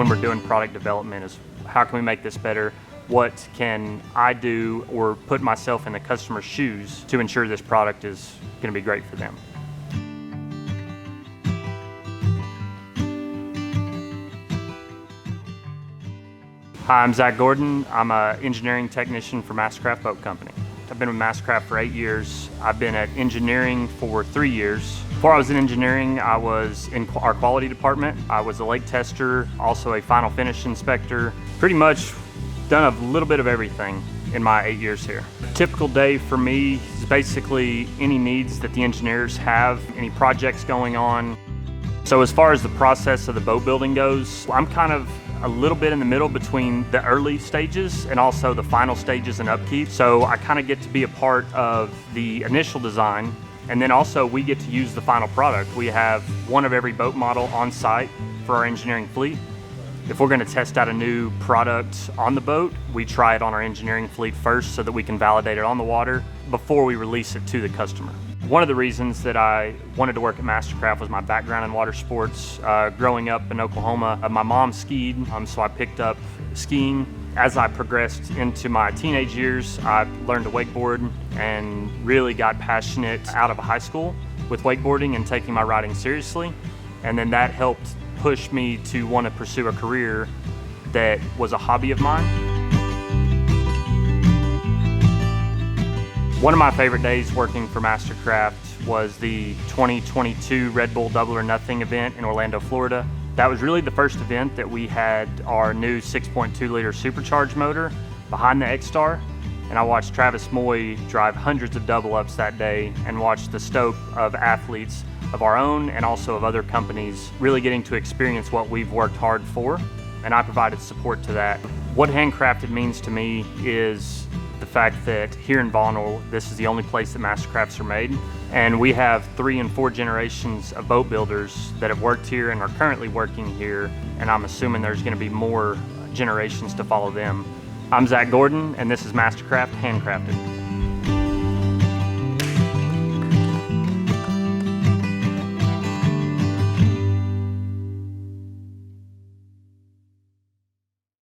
when we're doing product development is how can we make this better? What can I do or put myself in the customer's shoes to ensure this product is going to be great for them? Hi, I'm Zach Gordon. I'm an engineering technician for MasterCraft Boat Company. I've been with MasterCraft for 8 years. I've been at engineering for 3 years. Before I was in engineering, I was in our quality department. I was a lake tester, also a final finish inspector. Pretty much done a little bit of everything in my 8 years here. A typical day for me is basically any needs that the engineers have, any projects going on. So as far as the process of the boat building goes, I'm kind of a little bit in the middle between the early stages and also the final stages and upkeep. So I kind of get to be a part of the initial design, and then also we get to use the final product. We have one of every boat model on site for our engineering fleet. If we're going to test out a new product on the boat, we try it on our engineering fleet first so that we can validate it on the water before we release it to the customer. One of the reasons that I wanted to work at MasterCraft was my background in water sports. Growing up in Oklahoma, my mom skied, so I picked up skiing. As I progressed into my teenage years, I learned to wakeboard and really got passionate out of high school with wakeboarding and taking my riding seriously. And then that helped push me to want to pursue a career that was a hobby of mine. One of my favorite days working for MasterCraft was the 2022 Red Bull Double or Nothing event in Orlando, Florida. That was really the first event that we had our new 6.2 liter supercharged motor behind the X-Star, and I watched Travis Moy drive hundreds of double ups that day and watched the stoke of athletes of our own and also of other companies really getting to experience what we've worked hard for, and I provided support to that. What handcrafted means to me is the fact that here in Vonore, this is the only place that MasterCrafts are made. And we have 3 and 4 generations of boat builders that have worked here and are currently working here. And I'm assuming there's gonna be more generations to follow them. I'm Zach Gordon, and this is MasterCraft HandCrafted.